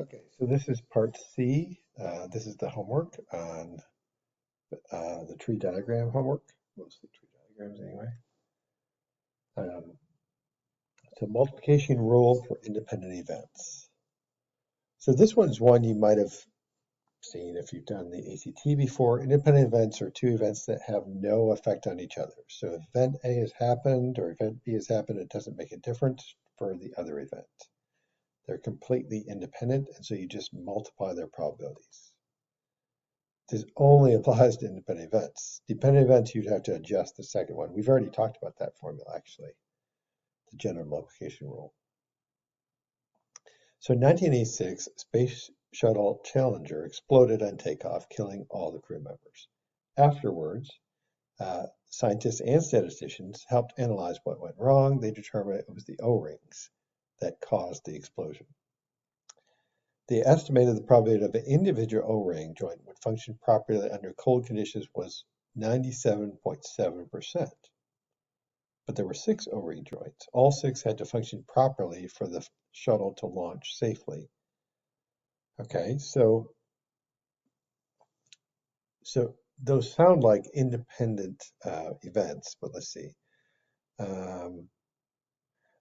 Okay, so this is part C. This is the homework on the tree diagram homework, mostly tree diagrams anyway. Um, so multiplication rule for independent events. So this one's one you might have seen if you've done the ACT before. Independent events are two events that have no effect on each other. So if event A has happened or event B has happened, it doesn't make a difference for the other event. They're completely independent, and so you just multiply their probabilities. This only applies to independent events. Dependent events, you'd have to adjust the second one. We've already talked about that formula, actually, the general multiplication rule. So in 1986, Space Shuttle Challenger exploded on takeoff, killing all the crew members. Afterwards, scientists and statisticians helped analyze what went wrong. They determined it was the O-rings that caused the explosion. They estimated the probability of an individual O-ring joint would function properly under cold conditions was 97.7%. But there were 6 O-ring joints. All 6 had to function properly for the shuttle to launch safely. Okay, so those sound like independent events, but let's see.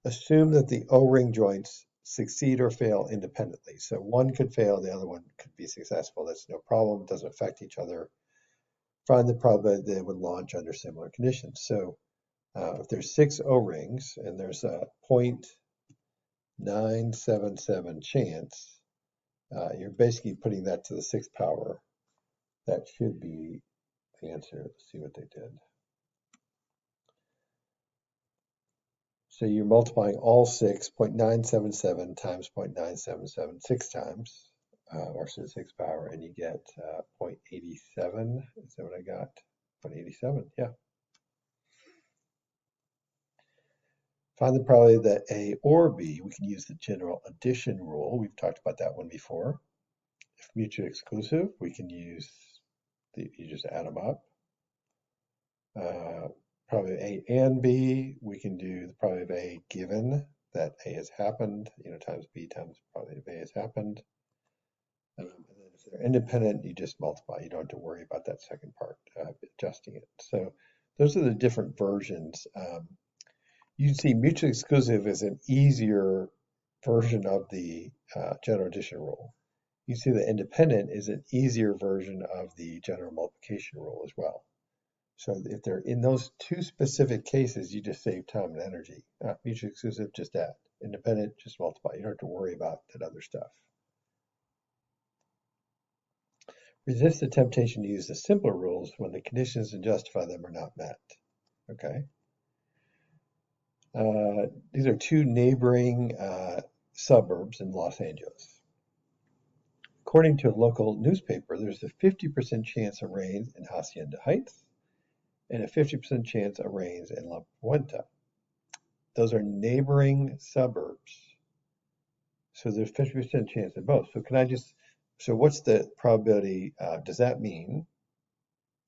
Assume that the O-ring joints succeed or fail independently. So one could fail, the other one could be successful. That's no problem. It doesn't affect each other. Find the probability they would launch under similar conditions. So if there's 6 O-rings and there's a 0.977 chance, you're basically putting that to the 6th power. That should be the answer. Let's see what they did. So you're multiplying all 6, 0.977 times 0.977 6 times, or to the 6th power, and you get 0.87. Is that what I got? 0.87, yeah. Find the probability that A or B, we can use the general addition rule. We've talked about that one before. If mutually exclusive, we can use, you just add them up. Probability A and B, we can do the probability of A given that A has happened, times B times probability of A has happened. And then if they're independent, you just multiply. You don't have to worry about that second part, adjusting it. So those are the different versions. You can see mutually exclusive is an easier version of the general addition rule. You see the independent is an easier version of the general multiplication rule as well. So if they're in those two specific cases, you just save time and energy. Mutually exclusive, just add. Independent, just multiply. You don't have to worry about that other stuff. Resist the temptation to use the simpler rules when the conditions to justify them are not met. Okay. These are two neighboring suburbs in Los Angeles. According to a local newspaper, there's a 50% chance of rain in Hacienda Heights and a 50% chance of rains in La Puente. Those are neighboring suburbs. So there's 50% chance of both. So what's the probability? Does that mean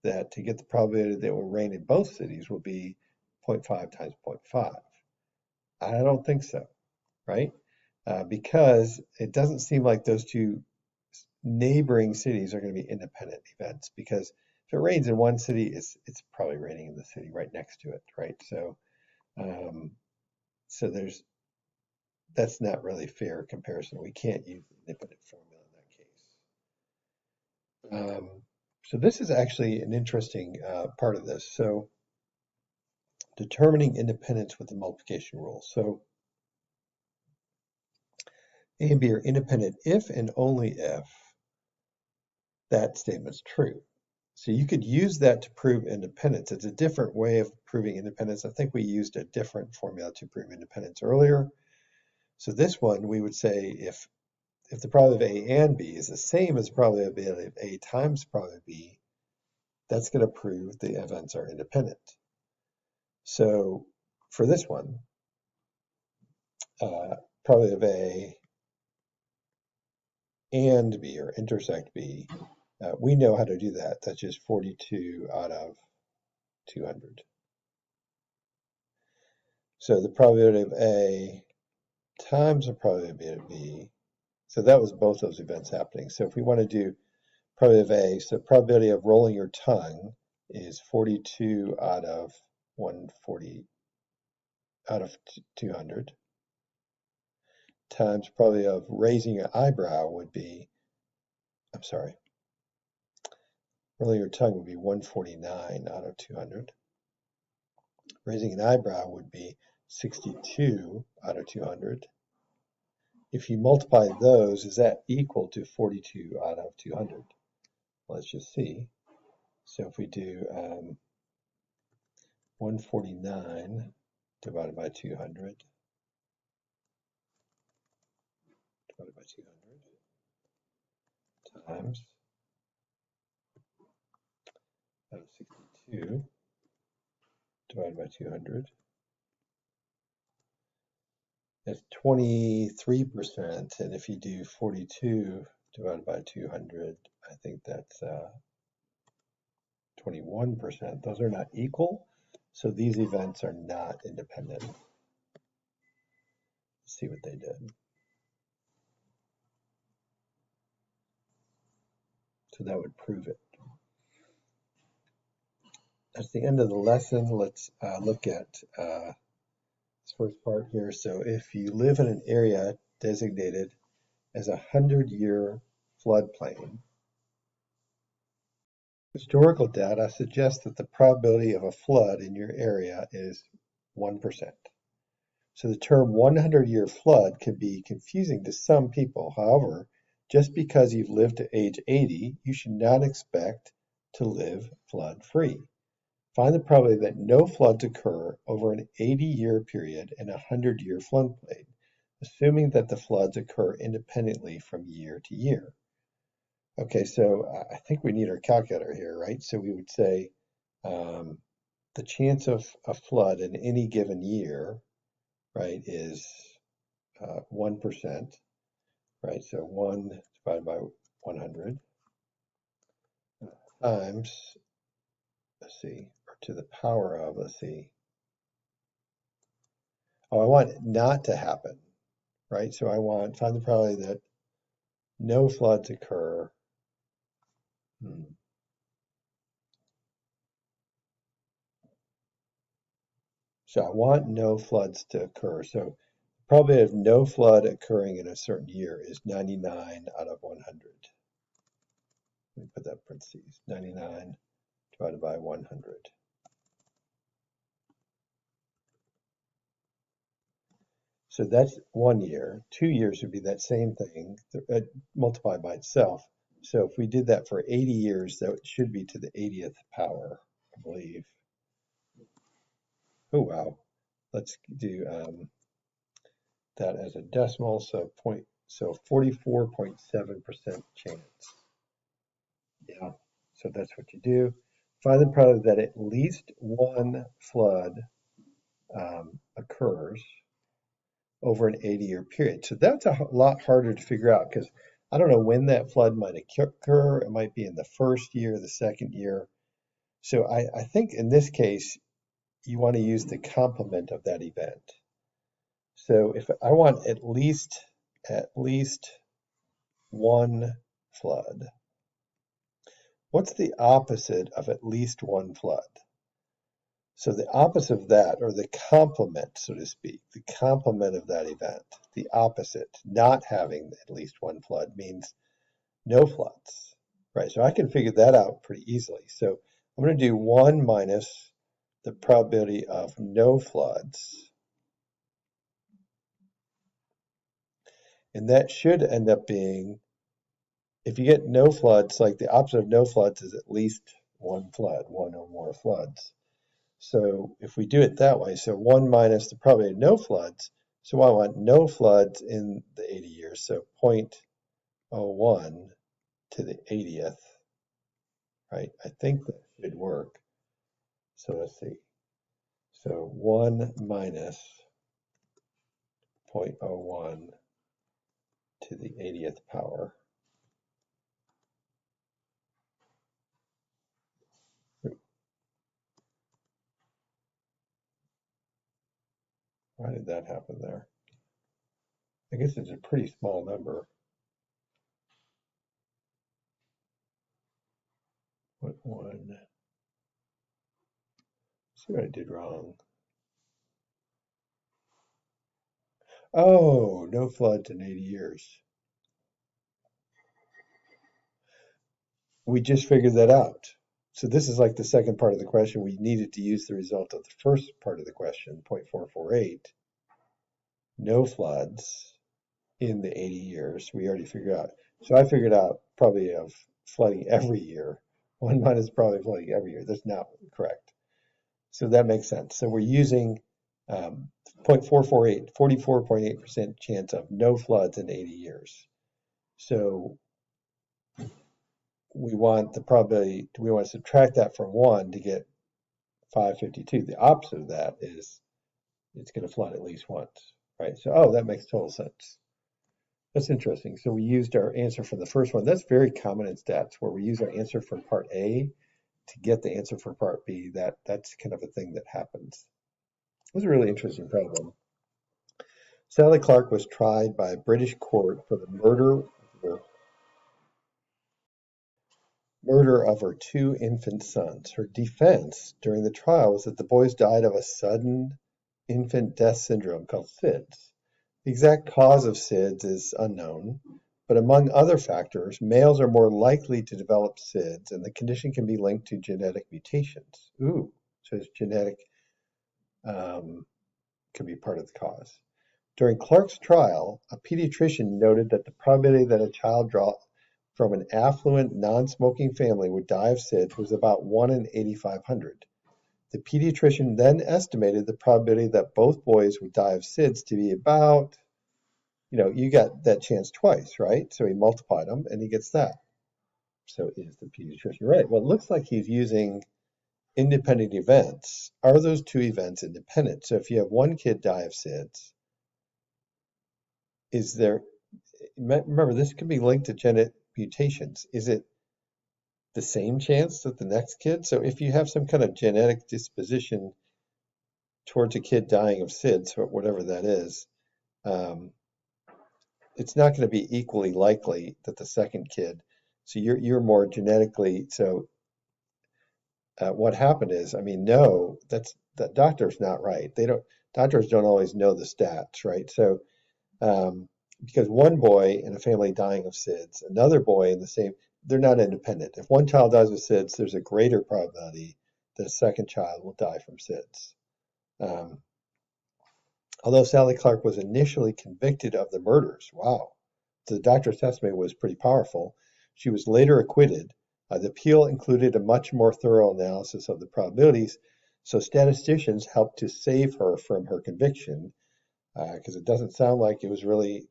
that to get the probability that it will rain in both cities will be 0.5 times 0.5? I don't think so, right? Because it doesn't seem like those two neighboring cities are going to be independent events, because if it rains in one city, it's probably raining in the city right next to it, right? So that's not really fair comparison. We can't use the independent formula in that case. So this is actually an interesting part of this. So determining independence with the multiplication rule. So A and B are independent if and only if that statement's true. So you could use that to prove independence. It's a different way of proving independence. I think we used a different formula to prove independence earlier. So this one, we would say if the probability of A and B is the same as the probability of A times probability of B, that's going to prove the events are independent. So for this one, probability of A and B, or intersect B, we know how to do that. That's just 42 out of 200. So the probability of A times the probability of B So that was both those events happening. So if we want to do probability of A, so probability of rolling your tongue is 42 out of 140 out of 200 times probability of raising your eyebrow would be, I'm sorry, rolling your tongue would be 149 out of 200. Raising an eyebrow would be 62 out of 200. If you multiply those, is that equal to 42 out of 200? Let's just see. So if we do 149 divided by 200, divided by 200 times 62 divided by 200, that's 23%. And if you do 42 divided by 200, I think that's 21%. Those are not equal, so these events are not independent. Let's see what they did. So that would prove it. That's the end of the lesson. Let's look at this first part here. So if you live in an area designated as a 100-year floodplain, historical data suggests that the probability of a flood in your area is 1%. So the term 100-year flood can be confusing to some people. However, just because you've lived to age 80, you should not expect to live flood-free. Find the probability that no floods occur over an 80-year period in a 100-year floodplain, assuming that the floods occur independently from year to year. Okay, so I think we need our calculator here, right? So we would say the chance of a flood in any given year, right, is 1%, right? So 1 divided by 100 times, let's see, or to the power of, let's see. Oh, I want it not to happen, right? So I want, find the probability that no floods occur. So I want no floods to occur. So probability of no flood occurring in a certain year is 99 out of 100. Let me put that in parentheses, 99 divided by 100. So that's 1 year. 2 years would be that same thing multiplied by itself. So if we did that for 80 years, that should be to the 80th power, I believe. Oh, wow. Let's do that as a decimal. So 44.7% chance. Yeah, so that's what you do. Find the probability that at least one flood occurs over an 80-year period. So that's a lot harder to figure out because I don't know when that flood might occur. It might be in the first year, the second year. So I think in this case, you want to use the complement of that event. So if I want at least one flood, what's the opposite of at least one flood? So the opposite of that, or the complement, so to speak, the complement of that event, the opposite, not having at least one flood means no floods, right? So I can figure that out pretty easily. So I'm going to do 1 minus the probability of no floods. And that should end up being, if you get no floods, like the opposite of no floods is at least one flood, one or more floods. So if we do it that way, so 1 minus the probability of no floods, so I want no floods in the 80 years, so 0.01 to the 80th, right? I think that should work. So let's see. So 1 minus 0.01 to the 80th power. Why did that happen there? I guess it's a pretty small number. 1. Let's see what I did wrong. Oh, no floods in 80 years. We just figured that out. So this is like the second part of the question. We needed to use the result of the first part of the question, 0.448. No floods in the 80 years. We already figured out. So I figured out probably of flooding every year. 1 minus probably flooding every year. That's not correct. So that makes sense. So we're using 0.448, 44.8% chance of no floods in 80 years. So we want the probability, we want to subtract that from 1 to get 552. The opposite of that is it's going to flood at least once, right? So, oh, that makes total sense. That's interesting. So we used our answer from the first one. That's very common in stats where we use our answer from part A to get the answer for part B. That's kind of a thing that happens. It was a really interesting problem. Sally Clark was tried by a British court for the murder of her 2 infant sons. Her defense during the trial was that the boys died of a sudden infant death syndrome called SIDS. The exact cause of SIDS is unknown, but among other factors, males are more likely to develop SIDS, and the condition can be linked to genetic mutations. Ooh, so it's genetic could be part of the cause. During Clark's trial, a pediatrician noted that the probability that a child from an affluent, non-smoking family would die of SIDS was about 1 in 8,500. The pediatrician then estimated the probability that both boys would die of SIDS to be about, you got that chance twice, right? So he multiplied them and he gets that. So is the pediatrician right? Well, it looks like he's using independent events. Are those 2 events independent? So if you have 1 kid die of SIDS, remember, this could be linked to genetic mutations. Is it the same chance that the next kid? So if you have some kind of genetic disposition towards a kid dying of SIDS, or whatever that is, it's not going to be equally likely that the second kid. So you're more genetically. So what happened is, no, that doctor's not right. Doctors don't always know the stats, right? So because 1 boy in a family dying of SIDS, another boy in the same, they're not independent. If 1 child dies of SIDS, there's a greater probability that a second child will die from SIDS. Although Sally Clark was initially convicted of the murders, wow, the doctor's testimony was pretty powerful. She was later acquitted. The appeal included a much more thorough analysis of the probabilities, so statisticians helped to save her from her conviction, because it doesn't sound like it was really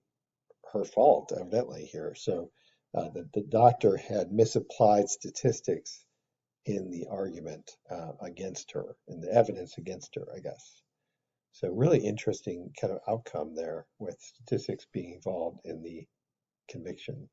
her fault, evidently, here. So the doctor had misapplied statistics in the argument against her, in the evidence against her, I guess. So really interesting kind of outcome there with statistics being involved in the conviction.